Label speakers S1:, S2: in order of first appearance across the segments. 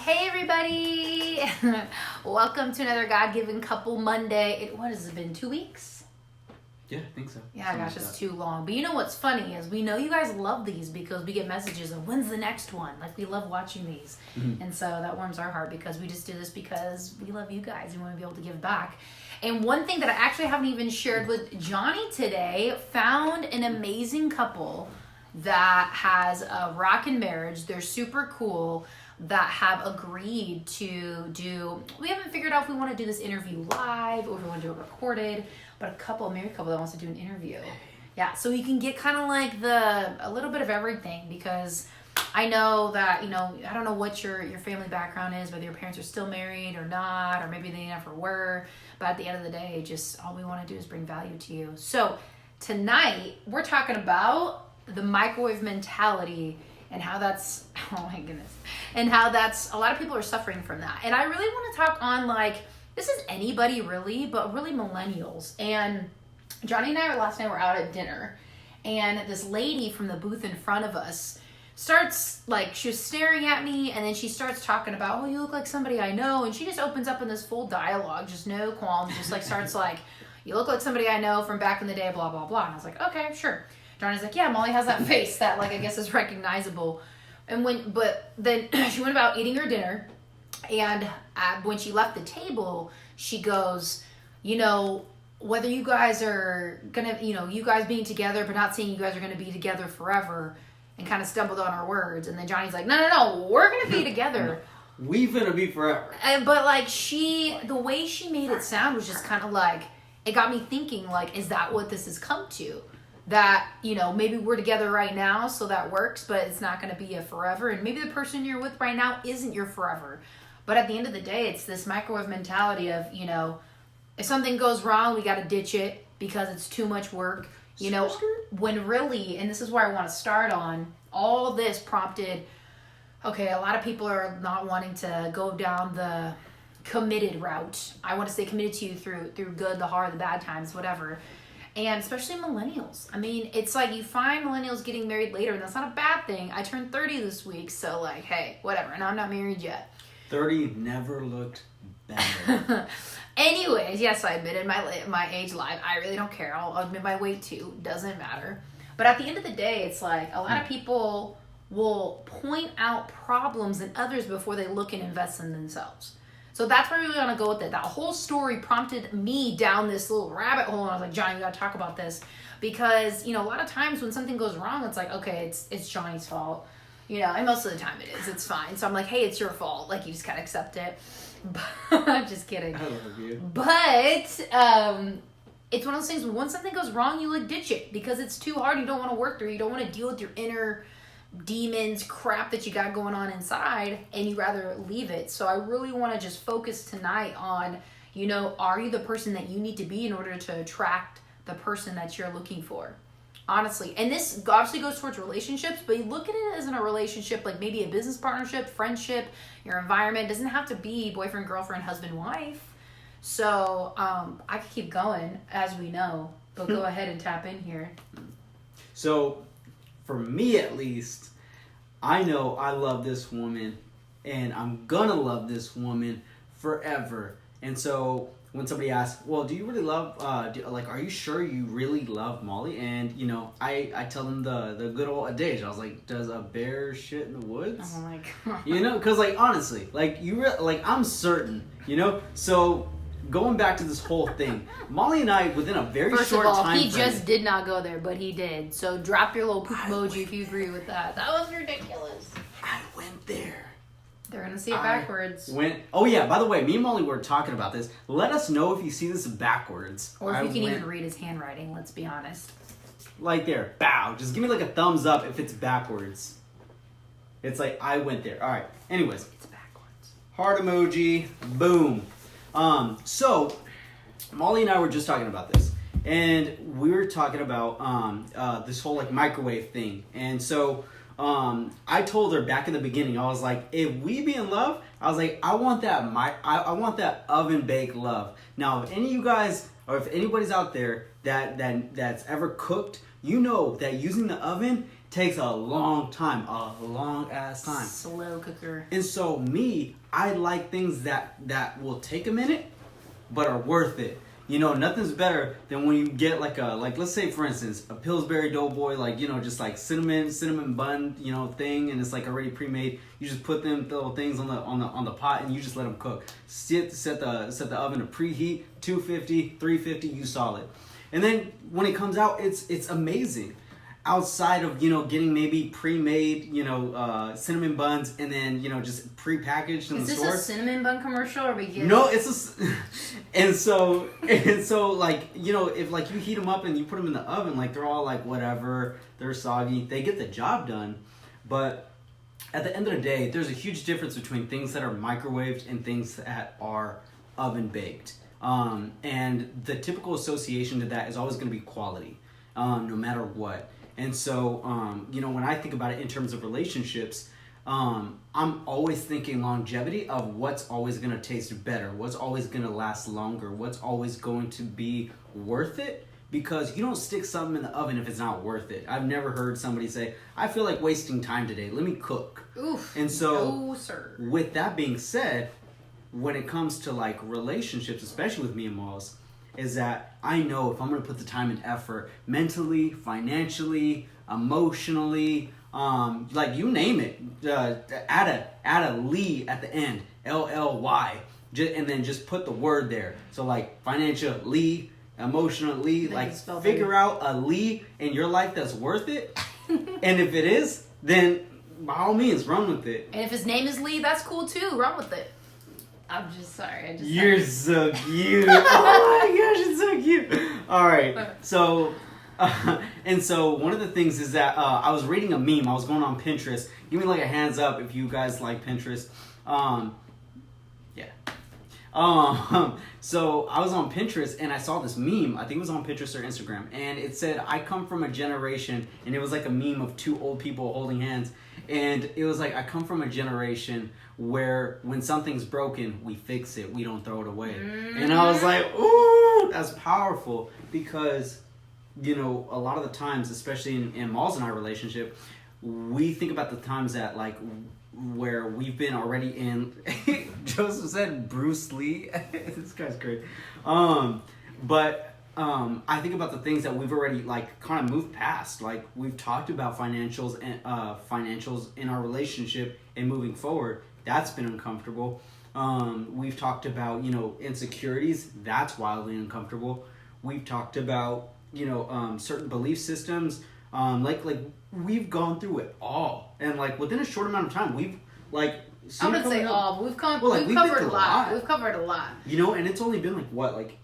S1: Hey everybody! Welcome to another God-Given Couple Monday. What has it been, 2 weeks?
S2: Yeah, I think so.
S1: Yeah, gosh, it's too long. But you know what's funny is we know you guys love these because we get messages of when's the next one? Like we love watching these. Mm-hmm. And so that warms our heart because we just do this because we love you guys and we want to be able to give back. And one thing that I actually haven't even shared with Johnny today, found an amazing couple that has a rockin' marriage. They're super cool, that have agreed to do, we haven't figured out if we want to do this interview live or if we want to do it recorded, but a married couple that wants to do an interview. Yeah, so you can get kind of like a little bit of everything, because I know that, I don't know what your family background is, whether your parents are still married or not, or maybe they never were, but at the end of the day, just all we want to do is bring value to you. So tonight, we're talking about the microwave mentality and how that's, oh my goodness, and how that's, a lot of people are suffering from that. And I really want to talk on this is anybody really, but really millennials. And Johnny and I last night were out at dinner, and this lady from the booth in front of us starts, she was staring at me, and then she starts talking about, oh, you look like somebody I know, and she just opens up in this full dialogue, just no qualms, just starts you look like somebody I know from back in the day, blah, blah, blah. And I was like, okay, sure. Johnny's like, yeah, Molly has that face that I guess is recognizable. But then she went about eating her dinner, and when she left the table, she goes, whether you guys are gonna, you guys being together, but not saying you guys are gonna be together forever, and kind of stumbled on her words. And then Johnny's like, no, we're gonna be together.
S2: We finna be forever.
S1: But the way she made it sound was just kind of it got me thinking, is that what this has come to? That, maybe we're together right now, so that works, but it's not going to be a forever. And maybe the person you're with right now isn't your forever. But at the end of the day, it's this microwave mentality of, if something goes wrong, we got to ditch it because it's too much work. When really, and this is where I want to start on, all this prompted, okay, a lot of people are not wanting to go down the committed route. I want to say committed to you through good, the hard, the bad times, whatever. And especially millennials. I mean, it's you find millennials getting married later, and that's not a bad thing. I turned 30 this week, so hey, whatever. And I'm not married yet.
S2: 30 never looked better.
S1: Anyways, yes, I admitted my age live. I really don't care. I'll admit my weight too. Doesn't matter. But at the end of the day, it's a lot of people will point out problems in others before they look and invest in themselves. So that's where we want to go with it. That whole story prompted me down this little rabbit hole, and I was like, Johnny, we got to talk about this. Because, a lot of times when something goes wrong, it's okay, it's Johnny's fault. And most of the time it is. It's fine. So I'm like, hey, it's your fault. You just got to accept it. I'm just kidding.
S2: I love you.
S1: But it's one of those things, when something goes wrong, you ditch it. Because it's too hard. You don't want to work through. You don't want to deal with your inner demons, crap that you got going on inside, and you rather leave it. So I really want to just focus tonight on, are you the person that you need to be in order to attract the person that you're looking for? Honestly. And this obviously goes towards relationships, but you look at it as in a relationship, maybe a business partnership, friendship, your environment. It doesn't have to be boyfriend, girlfriend, husband, wife. So I could keep going, as we know, but go ahead and tap in here.
S2: So for me, at least, I know I love this woman, and I'm gonna love this woman forever. And so when somebody asks, well, do you really love, are you sure you really love Molly? And, I tell them the good old adage. I was like, does a bear shit in the woods?
S1: Oh my God.
S2: Because, honestly, I'm certain, So going back to this whole thing, Molly and I, within a very short time frame.
S1: He just did not go there, but he did. So drop your little poop emoji if you agree with that. That was ridiculous.
S2: I went there.
S1: They're going to see it backwards.
S2: Oh yeah, by the way, me and Molly were talking about this. Let us know if you see this backwards.
S1: Or if you can even read his handwriting, let's be honest.
S2: There, bow. Just give me a thumbs up if it's backwards. It's I went there. All right. Anyways.
S1: It's backwards.
S2: Heart emoji. Boom. So, Molly and I were just talking about this, and we were talking about this whole microwave thing. And so I told her back in the beginning, I was like, if we be in love, I was like, I want that I want that oven baked love. Now, if any of you guys, or if anybody's out there that's ever cooked, you know that using the oven takes a long ass time.
S1: Slow cooker.
S2: And so I like things that will take a minute, but are worth it. You know, nothing's better than when you get like let's say for instance a Pillsbury Doughboy, like, you know, just like cinnamon bun, you know, thing, and it's like already pre-made. You just put them little things on the pot and you just let them cook. Set the oven to preheat 250, 350, you solid. And then when it comes out, it's amazing. Outside of, you know, getting maybe pre-made, you know, cinnamon buns and then, you know, just pre-packaged in the store.
S1: Is this a cinnamon bun commercial or we get?
S2: No, it's a, and so like, you know, if like you heat them up and you put them in the oven, like they're all like whatever, they're soggy, they get the job done. But at the end of the day, there's a huge difference between things that are microwaved and things that are oven baked. And the typical association to that is always going to be quality, no matter what. And so, you know, when I think about it in terms of relationships, I'm always thinking longevity of what's always going to taste better, what's always going to last longer, what's always going to be worth it. Because you don't stick something in the oven if it's not worth it. I've never heard somebody say, I feel like wasting time today, let me cook.
S1: Oof.
S2: And so,
S1: no, sir.
S2: With that being said, when it comes to like relationships, especially with me and Malls, is that I know if I'm going to put the time and effort mentally, financially, emotionally, like you name it, add a Lee at the end, LLY, and then just put the word there. So like financially, emotionally, like figure out a Lee in your life that's worth it. And if it is, then by all means, run with it.
S1: And if his name is Lee, that's cool too. Run with it. I'm just sorry.
S2: You're so cute. Oh my gosh, it's so cute. All right. So, and so one of the things is that I was reading a meme. I was going on Pinterest. Give me like a hands up if you guys like Pinterest. Yeah. So I was on Pinterest and I saw this meme. I think it was on Pinterest or Instagram. And it said, I come from a generation, and it was like a meme of two old people holding hands. And it was like, I come from a generation where when something's broken, we fix it. We don't throw it away. And I was like, ooh, that's powerful. Because, you know, a lot of the times, especially in Malls and our relationship, we think about the times that like where we've been already in, Joseph said Bruce Lee. This guy's great. I think about the things that we've already like kind of moved past. Like we've talked about financials in our relationship and moving forward. That's been uncomfortable. We've talked about, you know, insecurities. That's wildly uncomfortable. We've talked about, you know, certain belief systems. Like we've gone through it all, and like within a short amount of time, we've like.
S1: I wouldn't say all, but we've covered a lot. We've covered a lot.
S2: You know, and it's only been like what, like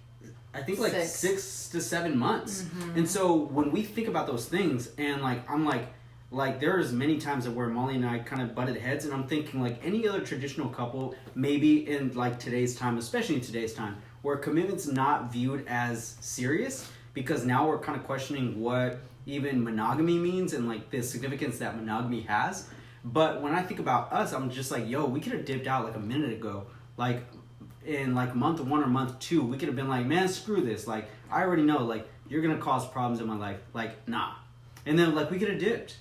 S2: I think like 6 to 7 months. Mm-hmm. And so when we think about those things, and like I'm like there's many times that where Molly and I kind of butted heads, and I'm thinking like any other traditional couple, maybe in like today's time, especially in today's time, where commitment's not viewed as serious, because now we're kind of questioning what even monogamy means and like the significance that monogamy has. But when I think about us, I'm just like, yo, we could have dipped out like a minute ago. Like in like month 1 or month 2, we could have been like, man, screw this. Like I already know, like you're gonna cause problems in my life. Like nah. And then like we could have dipped.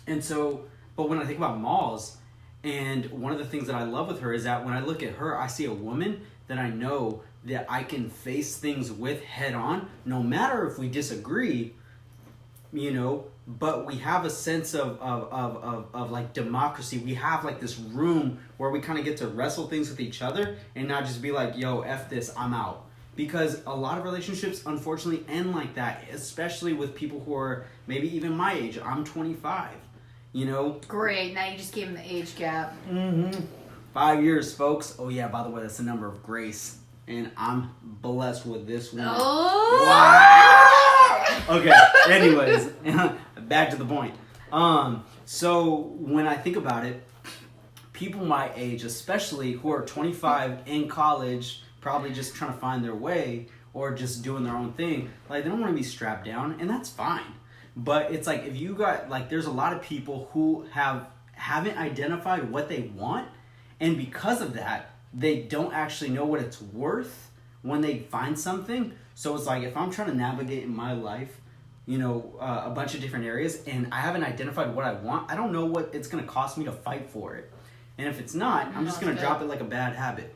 S2: And so, but when I think about Malls, and one of the things that I love with her is that when I look at her, I see a woman that I know that I can face things with head on, no matter if we disagree, you know, but we have a sense of like democracy. We have like this room where we kind of get to wrestle things with each other and not just be like, yo, F this, I'm out. Because a lot of relationships, unfortunately, end like that, especially with people who are maybe even my age. I'm 25, you know?
S1: Great, now you just gave him the age gap.
S2: Mm-hmm. 5 years, folks. Oh yeah, by the way, that's the number of grace. And I'm blessed with this one.
S1: Oh!
S2: Wow! Okay, anyways, back to the point. So when I think about it, people my age, especially who are 25 in college, probably just trying to find their way or just doing their own thing, like they don't want to be strapped down, and that's fine. But it's like if you got like, there's a lot of people who haven't identified what they want, and because of that, they don't actually know what it's worth when they find something. So it's like if I'm trying to navigate in my life, a bunch of different areas, and I haven't identified what I want, I don't know what it's going to cost me to fight for it. And if it's not, I'm just going to drop it like a bad habit.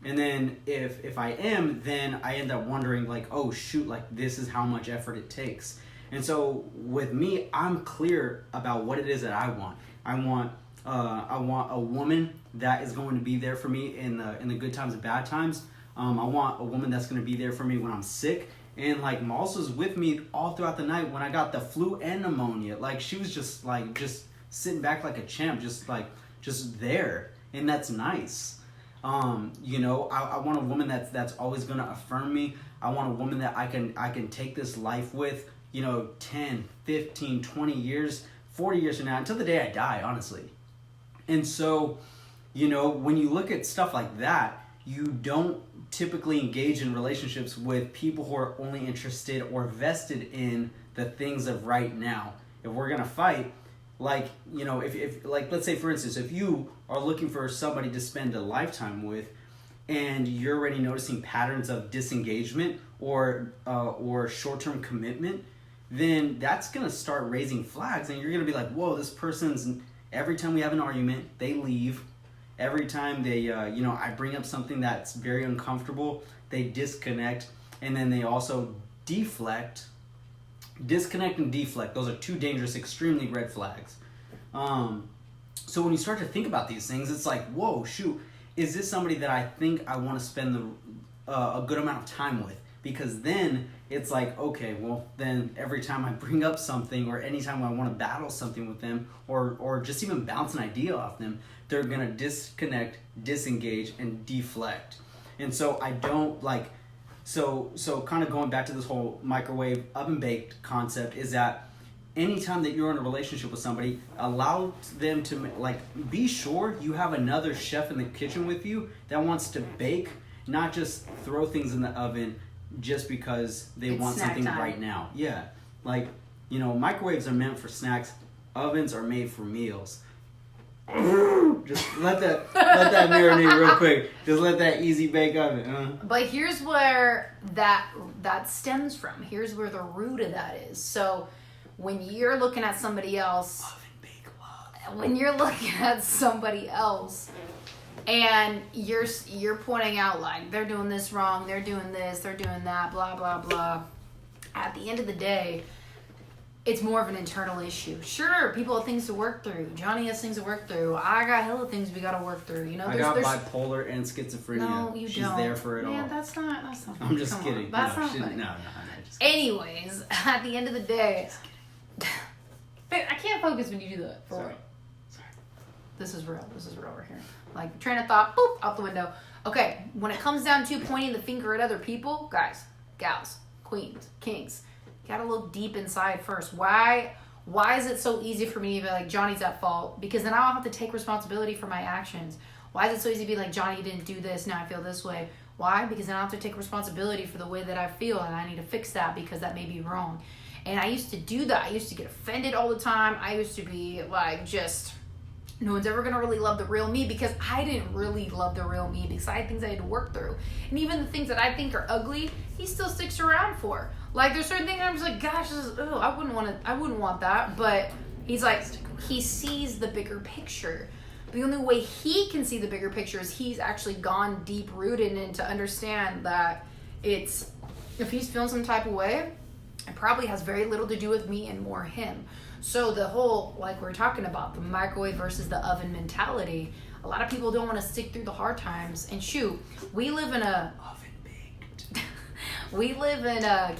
S2: And then if I am, then I end up wondering like, oh shoot, like this is how much effort it takes. And so with me, I'm clear about what it is that I want. I want a woman that is going to be there for me in the good times and bad times. I want a woman that's going to be there for me when I'm sick. And like Malls was with me all throughout the night when I got the flu and pneumonia. Like she was just sitting back like a champ, just there, and that's nice. I want a woman that's always going to affirm me. I want a woman that I can take this life with, 10, 15, 20 years, 40 years from now, until the day I die, honestly. And so, when you look at stuff like that, you don't typically engage in relationships with people who are only interested or vested in the things of right now. If we're going to fight, if let's say for instance, if you are looking for somebody to spend a lifetime with, and you're already noticing patterns of disengagement or short-term commitment, then that's gonna start raising flags, and you're gonna be like, whoa, this person's, every time we have an argument, they leave. Every time they, I bring up something that's very uncomfortable, they disconnect, and then they also deflect. Disconnect and deflect, those are two dangerous, extremely red flags. So when you start to think about these things, it's like, whoa, shoot, is this somebody that I think I want to spend a good amount of time with? Because then it's like, okay, well, then every time I bring up something or anytime I want to battle something with them or just even bounce an idea off them, they're going to disconnect, disengage, and deflect. And so I don't like... So kind of going back to this whole microwave oven baked concept is that anytime that you're in a relationship with somebody, allow them to be sure you have another chef in the kitchen with you that wants to bake, not just throw things in the oven just because they want something right now. Yeah. Microwaves are meant for snacks. Ovens are made for meals. Just let that marinate real quick. Just let that easy bake oven.
S1: But here's where that stems from. Here's where the root of that is. So when you're looking at somebody else,
S2: oven bake love.
S1: When you're looking at somebody else, and you're pointing out like they're doing this wrong, they're doing this, they're doing that, blah blah blah. At the end of the day, it's more of an internal issue. Sure, people have things to work through. Johnny has things to work through. I got hella things we gotta work through.
S2: I got bipolar and schizophrenia.
S1: No, you
S2: She's
S1: don't.
S2: there for it all.
S1: Yeah, that's not funny.
S2: I'm just kidding.
S1: On. That's not funny.
S2: No, just
S1: anyways, at the end of the day, I can't focus when you do that.
S2: Sorry.
S1: This is real. This is real over here. Like, train of thought, boop, out the window. Okay, when it comes down to pointing the finger at other people, guys, gals, queens, kings, you gotta look deep inside first. Why is it so easy for me to be like, Johnny's at fault? Because then I'll have to take responsibility for my actions. Why is it so easy to be like, Johnny, you didn't do this, now I feel this way? Why? Because then I'll have to take responsibility for the way that I feel, and I need to fix that because that may be wrong. And I used to do that. I used to get offended all the time. I used to be like, just... no one's ever going to really love the real me, because I didn't really love the real me because I had things I had to work through. And even the things that I think are ugly, he still sticks around for. Like, there's certain things I'm just like, gosh, I wouldn't want that. But he's like, he sees the bigger picture. The only way he can see the bigger picture is he's actually gone deep rooted and to understand that if he's feeling some type of way, it probably has very little to do with me and more him. So the whole, like we're talking about, the microwave versus the oven mentality, a lot of people don't want to stick through the hard times. And shoot, we live in a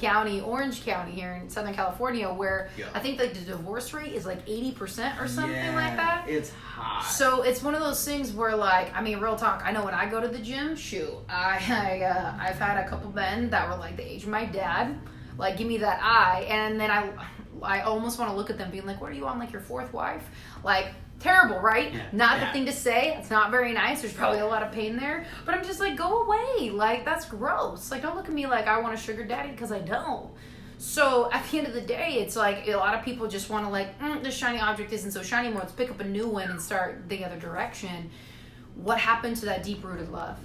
S1: county, Orange County here in Southern California, where I think like the divorce rate is like 80% or something like that.
S2: It's high.
S1: So it's one of those things where, like, I mean, real talk, I know when I go to the gym, I've had a couple men that were like the age of my dad, like, give me that eye, and then I almost want to look at them being like, what are you on, like your fourth wife? Like, terrible, right?
S2: Yeah.
S1: Not the thing to say. It's not very nice. There's probably a lot of pain there. But I'm just like, go away. Like, that's gross. Like, don't look at me like I want a sugar daddy, because I don't. So at the end of the day, it's like a lot of people just want to like, this shiny object isn't so shiny anymore. Let's pick up a new one and start the other direction. What happened to that deep-rooted love?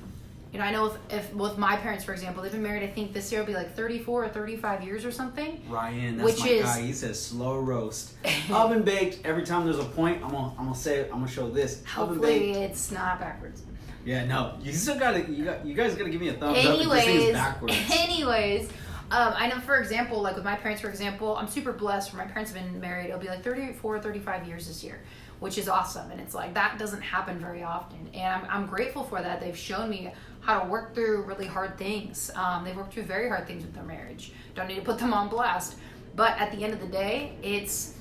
S1: You know, I know if with my parents, for example, they've been married, I think this year will be like 34 or 35 years or something.
S2: Ryan, that's my guy. He says slow roast. Oven baked. Every time there's a point, I'm gonna show this.
S1: Hopefully it's not backwards.
S2: Yeah, no. You still you guys gotta give me a thumbs up if this thing is backwards.
S1: Anyways, I know, for example, like with my parents, for example, I'm super blessed for my parents have been married. It'll be like 34 or 35 years this year, which is awesome. And it's like, that doesn't happen very often. And I'm grateful for that. They've shown me how to work through really hard things. They've worked through very hard things with their marriage. Don't need to put them on blast. But at the end of the day, it's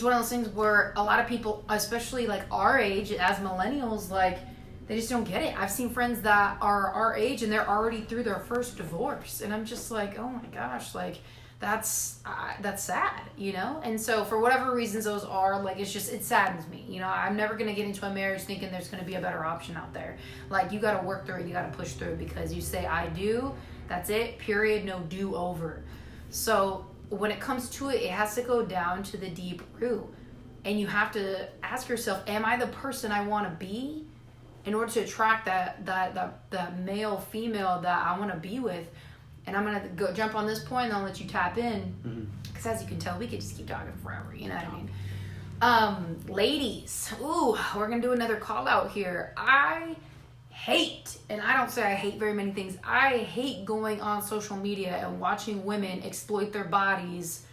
S1: one of those things where a lot of people, especially like our age as millennials, like, they just don't get it. I've seen friends that are our age and they're already through their first divorce. And I'm just like, oh my gosh, like, that's sad, you know? And so for whatever reasons those are, like, it saddens me. You know, I'm never going to get into a marriage thinking there's going to be a better option out there. Like, you got to work through it. You got to push through, because you say, I do, that's it, period, no do over. So when it comes to it, it has to go down to the deep root. And you have to ask yourself, am I the person I want to be in order to attract that male, female that I want to be with? And I'm going to go jump on this point and I'll let you tap in. Because as you can tell, we could just keep talking forever. You know what I mean? Ladies, we're going to do another call out here. I hate, and I don't say I hate very many things, I hate going on social media and watching women exploit their bodies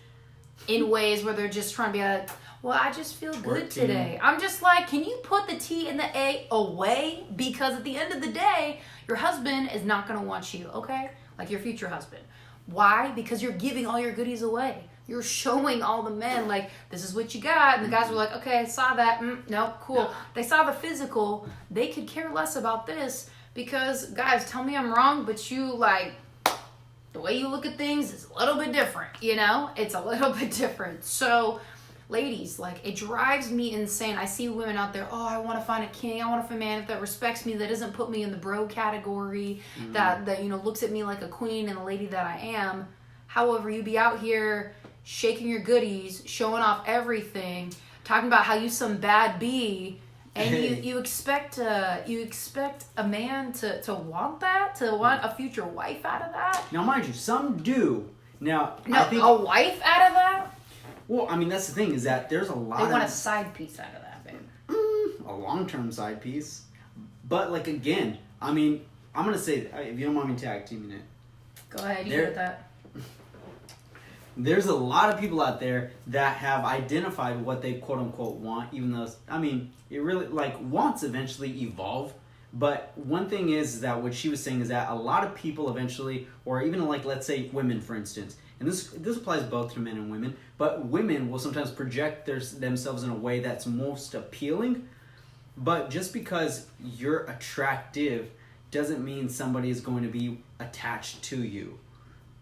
S1: in ways where they're just trying to be like, well, I just feel good today. I'm just like, can you put the T and the A away? Because at the end of the day, your husband is not going to want you, okay? Like your future husband. Why? Because you're giving all your goodies away. You're showing all the men, like, this is what you got. And the guys were like, okay, I saw that. No, cool. They saw the physical. They could care less about this because, guys, tell me I'm wrong, but you, like, the way you look at things is a little bit different, you know? It's a little bit different. So, ladies, like, it drives me insane. I see women out there, I want to find a king. I want to find a man that respects me, that doesn't put me in the bro category, that you know, looks at me like a queen and a lady that I am. However, you be out here shaking your goodies, showing off everything, talking about how you some bad bee, and you expect a man to want that, to want a future wife out of that.
S2: Now, mind you, some do. Now,
S1: no, I think, a wife out of that.
S2: Well, I mean, that's the thing, is that there's a lot
S1: They want a side piece out of that, babe.
S2: A long-term side piece. But, like, again, I mean, I'm going to say, if you don't mind me tag teaming it.
S1: Go ahead, you get that.
S2: There's a lot of people out there that have identified what they quote-unquote want, even though, I mean, it really, like, wants eventually evolve. But one thing is that what she was saying is that a lot of people eventually, or even, like, let's say women, for instance, and this applies both to men and women, but women will sometimes project themselves in a way that's most appealing. But just because you're attractive doesn't mean somebody is going to be attached to you.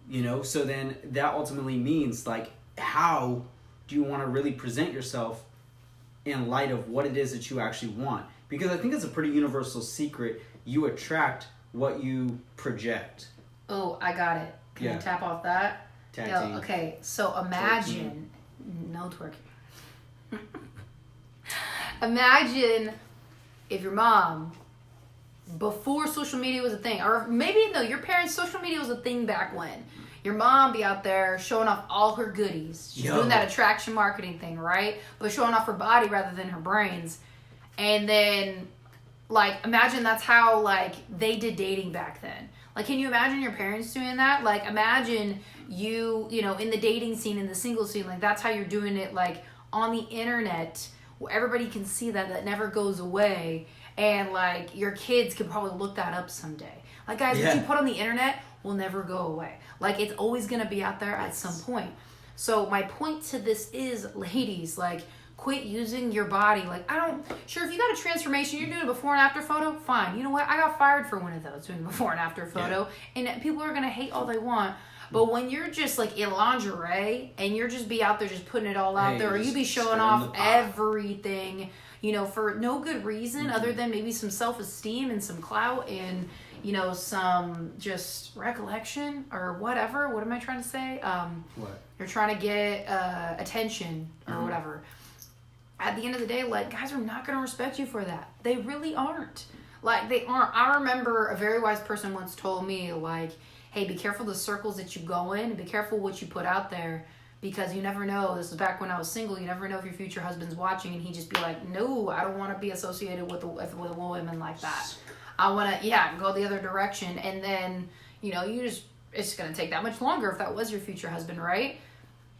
S2: You know? So then that ultimately means, like, how do you want to really present yourself in light of what it is that you actually want? Because I think it's a pretty universal secret. You attract what you project.
S1: Oh, I got it. Can you tap off that? Okay, so imagine, no twerking. Imagine if your mom, before social media was a thing, or maybe no, your parents' social media was a thing back when. Your mom be out there showing off all her goodies. She's doing that attraction marketing thing, right? But showing off her body rather than her brains. And then, like, imagine that's how, like, they did dating back then. Like, can you imagine your parents doing that? Like, imagine you know, in the dating scene, in the single scene, like, that's how you're doing it, like, on the internet, where everybody can see that never goes away. And, like, your kids could probably look that up someday. Like, guys, what you put on the internet will never go away. Like, it's always going to be out there at some point. So my point to this is, ladies, like, quit using your body. Like, sure, if you got a transformation, you're doing a before and after photo, fine. You know what? I got fired for one of those, doing before and after photo. Yeah. And people are going to hate all they want. But when you're just, like, in lingerie and you're just be out there just putting it all out there, or you be showing off everything, you know, for no good reason other than maybe some self-esteem and some clout and, you know, some just recollection or whatever. What am I trying to say?
S2: What?
S1: You're trying to get attention or whatever. At the end of the day, like, guys are not going to respect you for that. They really aren't. Like, they aren't. I remember a very wise person once told me, like, hey, be careful the circles that you go in, and be careful what you put out there, because you never know. This was back when I was single. You never know if your future husband's watching, and he'd just be like, no, I don't want to be associated with a woman like that. I want to, go the other direction. And then, it's going to take that much longer if that was your future husband, right?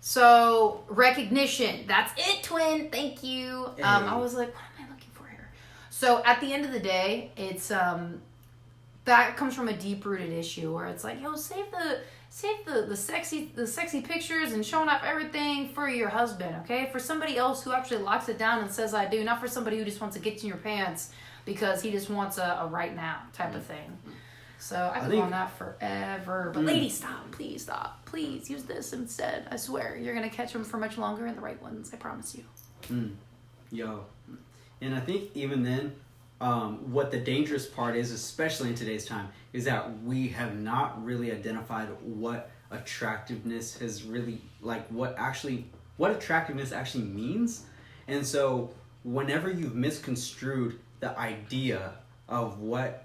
S1: So, recognition. That's it, twin. Thank you.
S2: Hey.
S1: I was like, what am I looking for here? So, at the end of the day, it's, that comes from a deep-rooted issue where it's like, save the sexy pictures and showing off everything for your husband, okay? For somebody else who actually locks it down and says I do, not for somebody who just wants to get in your pants because he just wants a right now type of thing. So I could go on that forever. But ladies, stop. Please stop. Please use this instead. I swear. You're going to catch them for much longer in the right ones. I promise you.
S2: Yo. And I think even then, what the dangerous part is, especially in today's time, is that we have not really identified what attractiveness has really, like, what attractiveness actually means. And so whenever you've misconstrued the idea of what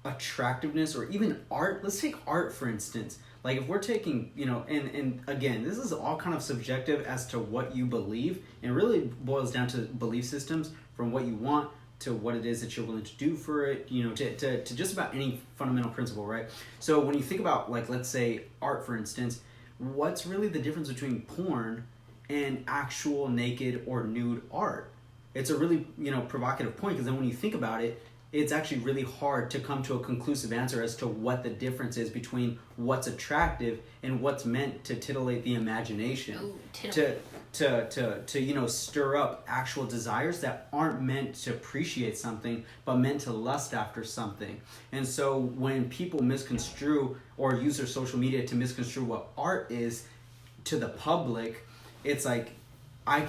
S2: attractiveness, or even art, let's take art for instance. Like, if we're taking, and again, this is all kind of subjective as to what you believe, and really boils down to belief systems, from what you want to what it is that you're willing to do for it, to just about any fundamental principle, right? So when you think about, like, let's say art, for instance, what's really the difference between porn and actual naked or nude art? It's a really, provocative point, because then when you think about it, it's actually really hard to come to a conclusive answer as to what the difference is between what's attractive and what's meant to titillate the imagination.
S1: Ooh,
S2: to stir up actual desires that aren't meant to appreciate something, but meant to lust after something. And so when people misconstrue or use their social media to misconstrue what art is to the public, it's like, a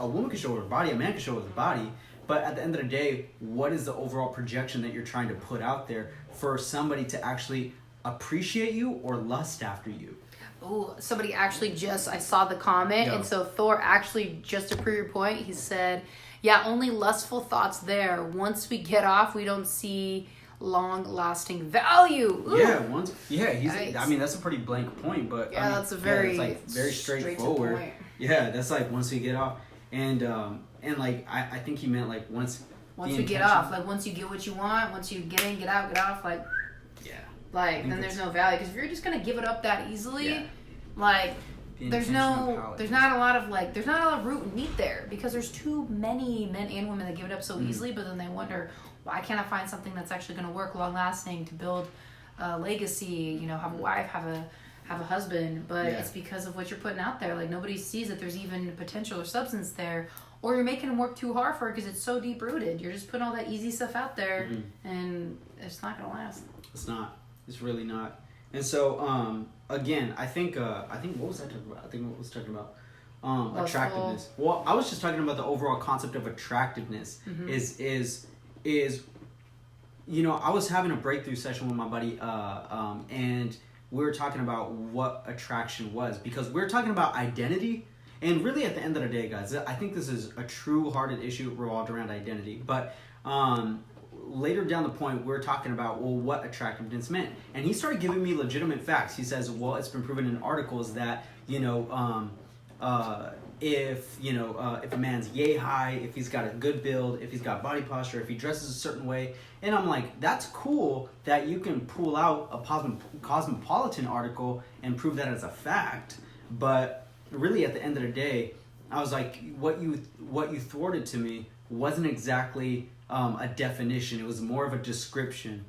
S2: woman can show her body, a man can show his body, but at the end of the day, what is the overall projection that you're trying to put out there for somebody to actually appreciate you or lust after you?
S1: Oh, somebody actually I saw the comment, and so Thor actually, just to prove your point, he said, only lustful thoughts there. Once we get off, we don't see long-lasting value. Ooh.
S2: That's a pretty blank point, but
S1: that's a very,
S2: very straightforward. That's like, once we get off, and like, I think he meant, like, once
S1: we get off, like, once you get what you want, once you get in, get out, get off, like, like, then there's no value. Because if you're just gonna give it up that easily, like, there's not a lot of root and meat there, because there's too many men and women that give it up so easily, but then they wonder, why can't I find something that's actually gonna work long lasting to build a legacy, have a wife, have a husband, but it's because of what you're putting out there. Like, nobody sees that there's even potential or substance there, or you're making them work too hard for it because it's so deep rooted. You're just putting all that easy stuff out there, and it's not gonna last.
S2: It's not. It's really not. And so, again, I think what was I talking about? I think what was talking about attractiveness. Well, I was just talking about the overall concept of attractiveness. Is I was having a breakthrough session with my buddy, and we were talking about what attraction was, because we were talking about identity. And really, at the end of the day, guys, I think this is a true-hearted issue revolved around identity. But later down the point, we're talking about, what attractiveness meant. And he started giving me legitimate facts. He says, it's been proven in articles that, if a man's yay high, if he's got a good build, if he's got body posture, if he dresses a certain way. And I'm like, that's cool that you can pull out a Cosmopolitan article and prove that as a fact. But really, at the end of the day, I was like, what you thwarted to me wasn't exactly a definition. It was more of a description.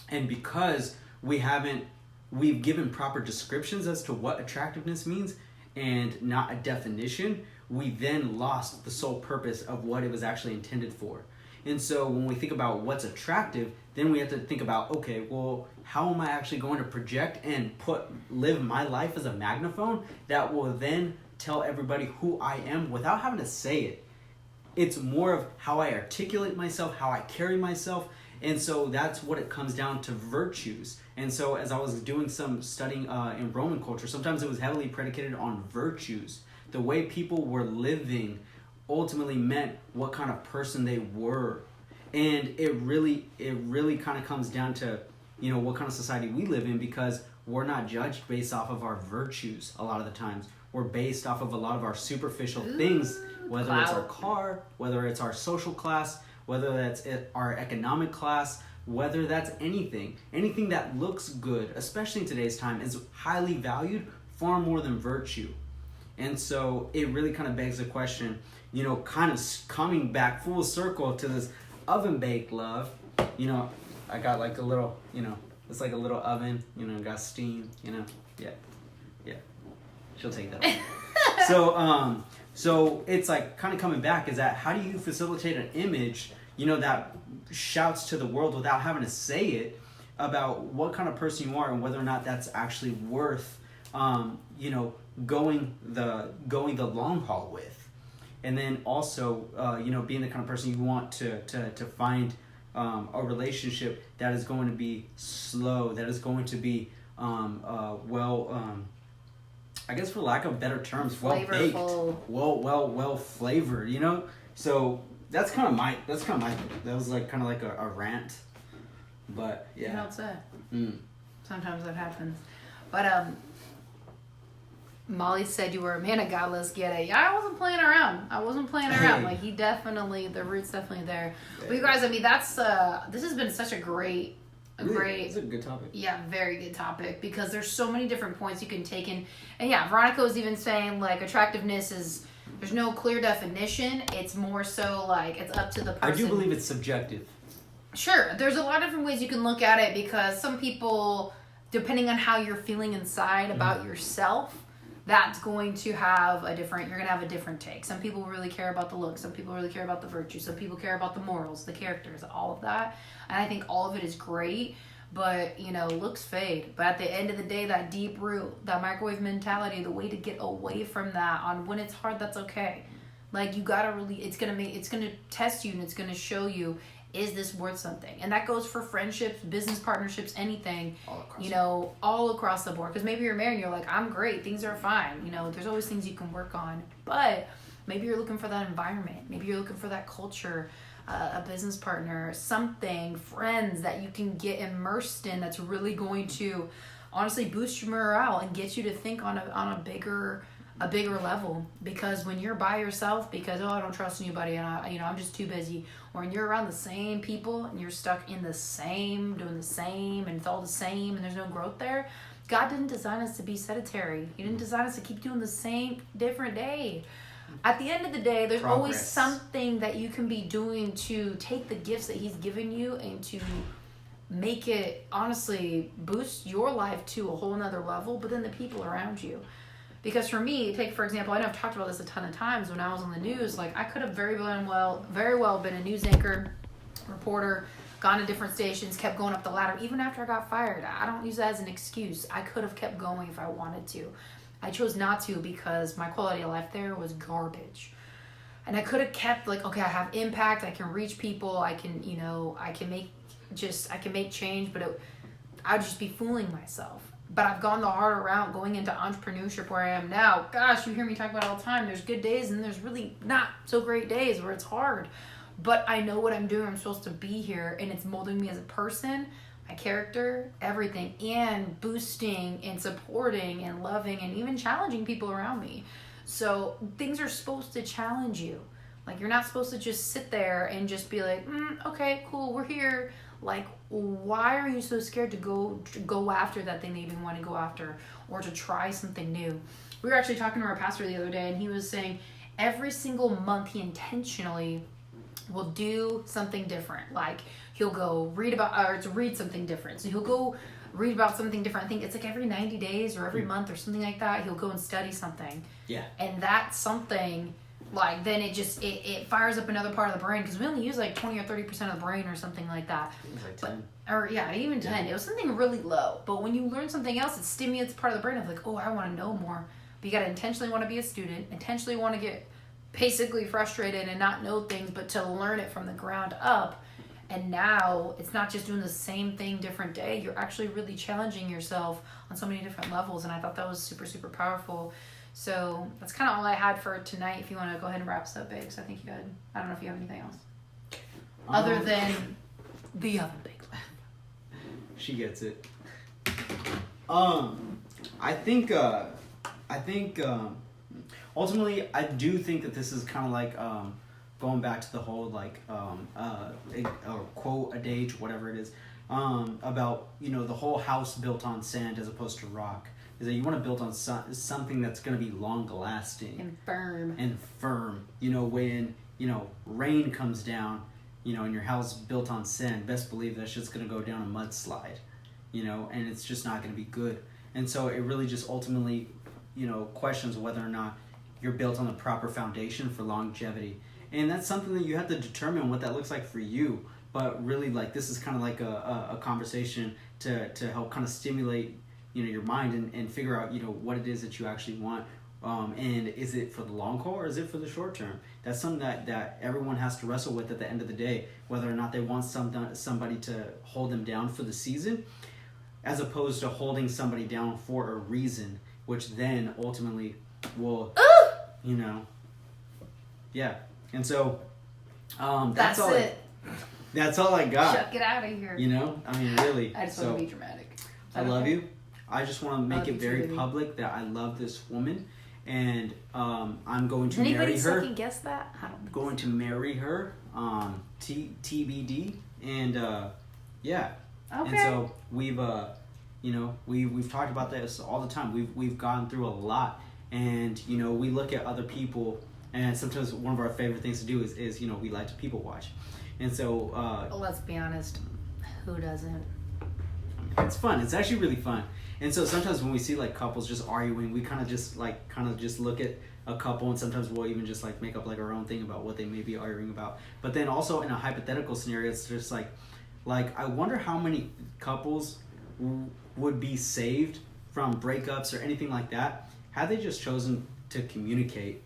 S2: And because we've given proper descriptions as to what attractiveness means and not a definition, we then lost the sole purpose of what it was actually intended for. And so when we think about what's attractive, then we have to think about, okay, how am I actually going to project and live my life as a magnaphone that will then tell everybody who I am without having to say it? It's more of how I articulate myself, how I carry myself. And so that's what it comes down to, virtues. And so as I was doing some studying in Roman culture, sometimes it was heavily predicated on virtues. The way people were living ultimately meant what kind of person they were. And it really kind of comes down to, you know, what kind of society we live in, because we're not judged based off of our virtues a lot of the times. We're based off of a lot of our superficial things, whether it's our car, whether it's our social class, whether that's our economic class, whether that's anything. Anything that looks good, especially in today's time, is highly valued far more than virtue. And so it really kind of begs the question, you know, kind of coming back full circle to this oven baked love. You know, I got like a little, you know, it's like a little oven, you know, got steam, you know. Yeah. She'll take that away. So it's like kind of coming back is that how do you facilitate an image, you know, that shouts to the world without having to say it about what kind of person you are and whether or not that's actually worth, you know, going the long haul with. And then also, you know, being the kind of person you want to find a relationship that is going to be slow, that is going to be I guess for lack of better terms, well baked, well flavored, you know. So that's kind of my that was like kind of like a rant, but yeah.
S1: You know what's that? Sometimes that happens, but Molly said you were a man of God. Let's get it. Yeah, I wasn't playing around. Like he definitely, the root's definitely there. Yeah. Well, you guys, I mean, that's this has been such a great.
S2: It's a good topic.
S1: Yeah, very good topic, because there's so many different points you can take in. And yeah, Veronica was even saying like attractiveness is, there's no clear definition. It's more so like it's up to the person.
S2: I do believe it's subjective.
S1: Sure, there's a lot of different ways you can look at it, because some people, depending on how you're feeling inside about yourself, that's going to have you're going to have a different take. Some people really care about the look. Some people really care about the virtue. Some people care about the morals, the characters, all of that. And I think all of it is great, but, you know, looks fade. But at the end of the day, that deep root, that microwave mentality, the way to get away from that on when it's hard, that's okay. Like, you got to really, it's going to test you, and it's going to show you, is this worth something? And that goes for friendships, business partnerships, anything, all across the board. Because maybe you're married and you're like, I'm great, things are fine. You know, there's always things you can work on. But maybe you're looking for that environment. Maybe you're looking for that culture, a business partner, something, friends that you can get immersed in that's really going to honestly boost your morale and get you to think on a bigger level. Because when you're by yourself, because I don't trust anybody, and I'm just too busy, or when you're around the same people and you're stuck in the same, doing the same, and it's all the same, and there's no growth there. God didn't design us to be sedentary. He didn't design us to keep doing the same different day. At the end of the day, there's always something that you can be doing to take the gifts that he's given you and to make it, honestly, boost your life to a whole nother level, but then the people around you. Because for me, take for example, I know I've talked about this a ton of times when I was on the news, like I could have very well been a news anchor, reporter, gone to different stations, kept going up the ladder, even after I got fired. I don't use that as an excuse. I could have kept going if I wanted to. I chose not to because my quality of life there was garbage. And I could have kept like, okay, I have impact, I can reach people, I can make change, but I'd just be fooling myself. But I've gone the harder route going into entrepreneurship where I am now. Gosh, you hear me talk about it all the time. There's good days and there's really not so great days where it's hard. But I know what I'm doing. I'm supposed to be here, and it's molding me as a person, my character, everything, and boosting and supporting and loving and even challenging people around me. So things are supposed to challenge you. Like, you're not supposed to just sit there and just be like, okay, cool, we're here. Like, why are you so scared to go after that thing that you even want to go after, or to try something new? We were actually talking to our pastor the other day, and he was saying every single month he intentionally will do something different. Like, he'll go read something different. So he'll go read about something different. I think it's like every 90 days or every month or something like that. He'll go and study something. Yeah. And that's something, like, then it fires up another part of the brain, because we only use like 20 or 30% of the brain or something like that. It was like 10. Even 10. Yeah. It was something really low. But when you learn something else, it stimulates part of the brain of like, oh, I want to know more. But you got to intentionally want to be a student, intentionally want to get basically frustrated and not know things, but to learn it from the ground up. And now it's not just doing the same thing different day. You're actually really challenging yourself on so many different levels. And I thought that was super, super powerful. So that's kind of all I had for tonight. If you want to go ahead and wrap us up, Biggs, I think you could. I don't know if you have anything else. Other than the oven baked love.
S2: She gets it. I think ultimately I do think that this is kind of like going back to the whole like or quote adage, whatever it is, about the whole house built on sand as opposed to rock. Is that you want to build on something that's going to be long lasting
S1: and
S2: firm. When rain comes down, and your house built on sand, best believe that shit's going to go down a mudslide, and it's just not going to be good. And so it really just ultimately, questions whether or not you're built on the proper foundation for longevity. And that's something that you have to determine what that looks like for you. But really, like, this is kind of like a conversation to help kind of stimulate, your mind and figure out, what it is that you actually want. And is it for the long haul or is it for the short term? That's something that everyone has to wrestle with at the end of the day, whether or not they want somebody to hold them down for the season, as opposed to holding somebody down for a reason, which then ultimately will, yeah. And so that's all
S1: it.
S2: That's all I got.
S1: Chuck it out of here.
S2: Really.
S1: I just want to be dramatic.
S2: I love you. I just want to make it very public that I love this woman, and I'm going to marry her.
S1: Anybody second guess that? I don't
S2: going to marry her. TBD, and yeah.
S1: Okay.
S2: And so we've we've talked about this all the time. We've gone through a lot, and we look at other people, and sometimes one of our favorite things to do is we like to people watch, and so
S1: let's be honest, who doesn't?
S2: It's fun. It's actually really fun. And so sometimes when we see like couples just arguing, we kind of just look at a couple, and sometimes we'll even just like make up like our own thing about what they may be arguing about. But then also in a hypothetical scenario, it's just like I wonder how many couples would be saved from breakups or anything like that had they just chosen to communicate.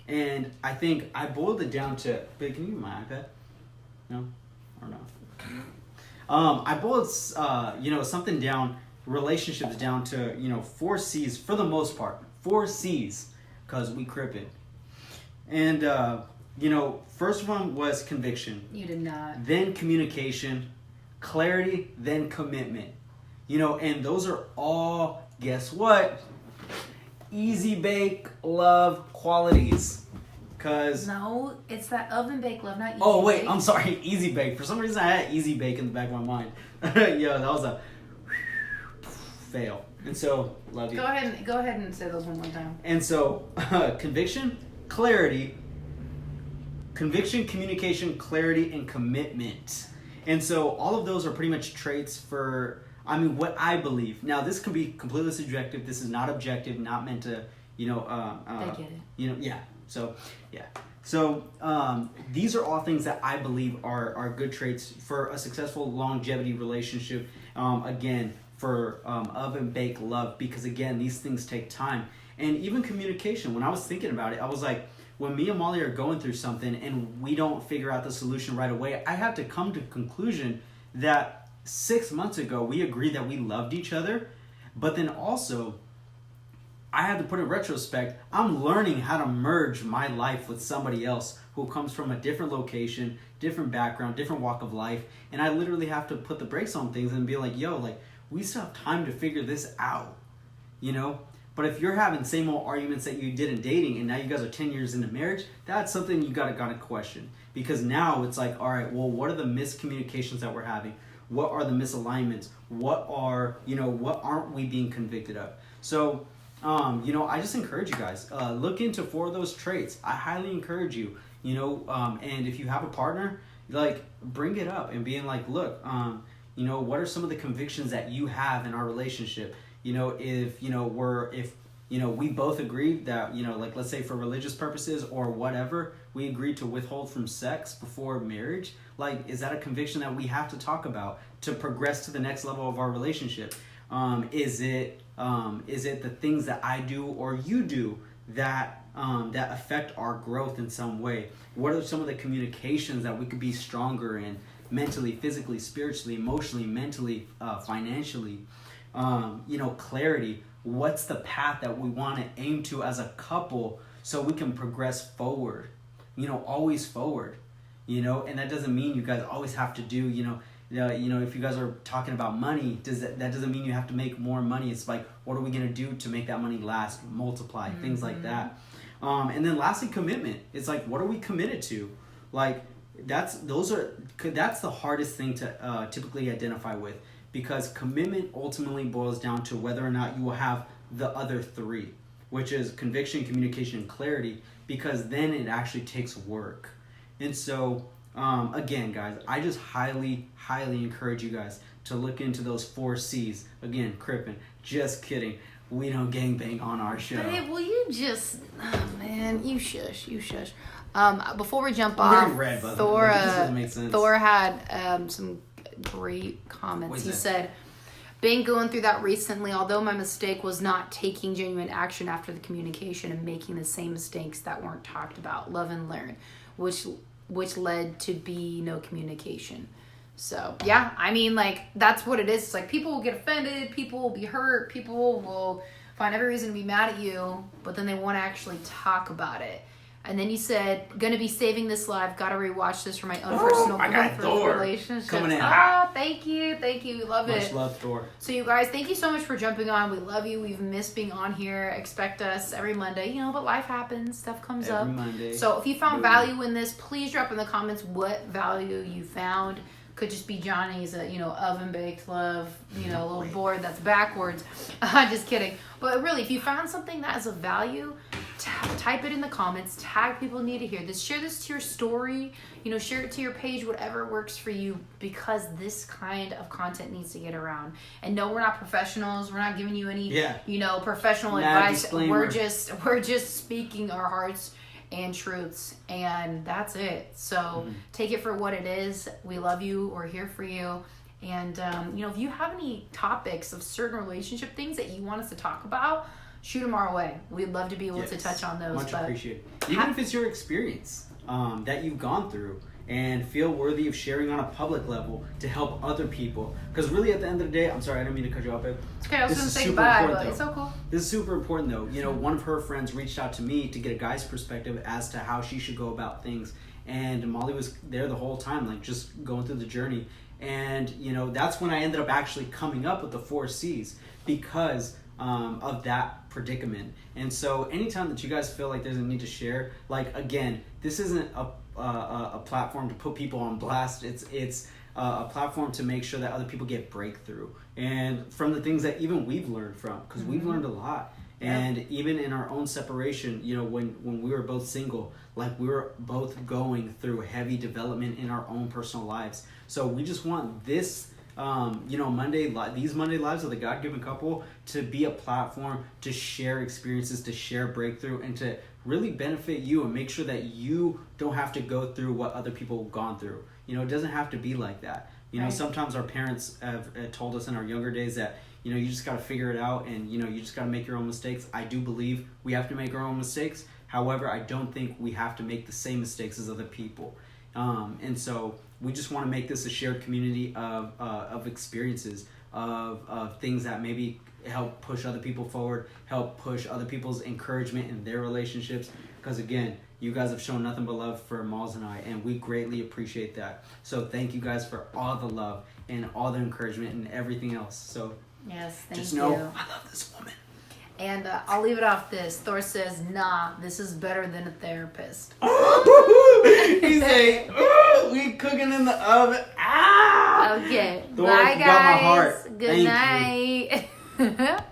S2: And I think I boiled it down to, babe, can you give me my iPad? No? Or no? I boiled something down, relationships down to 4 C's for the most part. 4 C's, because we crippin'. And first one was conviction.
S1: You did not.
S2: Then communication, clarity, then commitment. And those are all, guess what? Easy bake love qualities.
S1: No, it's that oven bake love, not easy
S2: Oh wait,
S1: bake.
S2: I'm sorry, easy bake. For some reason I had easy bake in the back of my mind. Yeah, that was a fail. And so, love you.
S1: Go ahead and say those one more time.
S2: And so, conviction, communication, clarity, and commitment. And so all of those are pretty much traits for, what I believe. Now, this can be completely subjective. This is not objective, not meant to,
S1: I get it.
S2: Yeah. So, yeah. So, these are all things that I believe are good traits for a successful longevity relationship. Again, for oven bake love, because again, these things take time. And even communication. When I was thinking about it, I was like, when me and Molly are going through something and we don't figure out the solution right away, I have to come to the conclusion that 6 months ago we agreed that we loved each other, but then also I had to put in retrospect, I'm learning how to merge my life with somebody else who comes from a different location, different background, different walk of life, and I literally have to put the brakes on things and be like, yo, we still have time to figure this out, But if you're having the same old arguments that you did in dating and now you guys are 10 years into marriage, that's something you gotta question. Because now it's like, all right, well, what are the miscommunications that we're having? What are the misalignments? What aren't we being convicted of? So, I just encourage you guys, look into 4 of those traits. I highly encourage you, and if you have a partner, bring it up and being like, look, what are some of the convictions that you have in our relationship? If we both agreed that, let's say for religious purposes or whatever, we agreed to withhold from sex before marriage, is that a conviction that we have to talk about to progress to the next level of our relationship? Is it the things that I do or you do that affect our growth in some way? What are some of the communications that we could be stronger in mentally, physically, spiritually, emotionally, mentally, financially? Clarity. What's the path that we want to aim to as a couple so we can progress forward? Always forward. And that doesn't mean you guys always have to do, if you guys are talking about money, that doesn't mean you have to make more money. It's like, what are we going to do to make that money last, multiply, things like that. And then lastly, commitment. It's like, what are we committed to? Like, that's the hardest thing to typically identify with, because commitment ultimately boils down to whether or not you will have the other three, which is conviction, communication, and clarity, because then it actually takes work. And so, again, guys, I just highly, highly encourage you guys to look into those 4 C's. Again, Crippen, just kidding. We don't gangbang on our show.
S1: Babe, will you just... Oh, man, you shush. Before we jump
S2: I'm
S1: off,
S2: wearing red, by the way. This doesn't make sense.
S1: Thor had some great comments. He said, been going through that recently, although my mistake was not taking genuine action after the communication and making the same mistakes that weren't talked about. Love and learn, which led to be no communication. So, yeah, I mean, like, that's what it is. It's like, people will get offended, people will be hurt, people will find every reason to be mad at you, but then they won't actually talk about it. And then you said, gonna be saving this live, gotta rewatch this for my own personal growth relationships.
S2: Coming in
S1: hot. Thank you, we love it.
S2: Much love, Thor.
S1: So you guys, thank you so much for jumping on. We love you. We've missed being on here. Expect us every Monday, but life happens, stuff comes up.
S2: Every Monday.
S1: So if you found value in this, please drop in the comments what value you found. Could just be Johnny's, oven baked love, a little board that's backwards. Just kidding. But really, if you found something that is of value, type it in the comments. Tag people who need to hear this. Share this to your story. Share it to your page, whatever works for you, because this kind of content needs to get around. And no, we're not professionals. We're not giving you any, professional advice.
S2: Disclaimer.
S1: We're just speaking our hearts and truths, and that's it. So take it for what it is. We love you. We're here for you. And if you have any topics of certain relationship things that you want us to talk about, shoot them our way. We'd love to be able to touch on those.
S2: Much appreciated. Even if it's your experience that you've gone through and feel worthy of sharing on a public level to help other people. Because really, at the end of the day, I'm sorry, I didn't mean to cut you off, babe.
S1: It's okay, I was going to say goodbye, but it's so cool.
S2: This is super important, though. One of her friends reached out to me to get a guy's perspective as to how she should go about things. And Molly was there the whole time, like, just going through the journey. And, that's when I ended up actually coming up with the 4 C's because of that predicament. And so anytime that you guys feel like there's a need to share, like, again, this isn't a platform to put people on blast. It's a platform to make sure that other people get breakthrough. And from the things that even we've learned from, because we've learned a lot. And even in our own separation, when we were both single, like, we were both going through heavy development in our own personal lives. So we just want this, these Monday Lives of the God-Given Couple to be a platform to share experiences, to share breakthrough, and to really benefit you and make sure that you don't have to go through what other people have gone through. It doesn't have to be like that. Sometimes our parents have told us in our younger days that, you just got to figure it out and, you just got to make your own mistakes. I do believe we have to make our own mistakes. However, I don't think we have to make the same mistakes as other people. And so we just want to make this a shared community of experiences, of things that maybe help push other people forward, help push other people's encouragement in their relationships. Because again, you guys have shown nothing but love for Malls and I, and we greatly appreciate that. So thank you guys for all the love and all the encouragement and everything else. So
S1: yes, thank you.
S2: Just know, I love this woman.
S1: And I'll leave it off this. Thor says, nah, this is better than a therapist.
S2: He's like, we cooking in the oven. Ah!
S1: Okay.
S2: Thor,
S1: bye,
S2: you got my
S1: guys.
S2: heart.
S1: Good
S2: Thank
S1: night.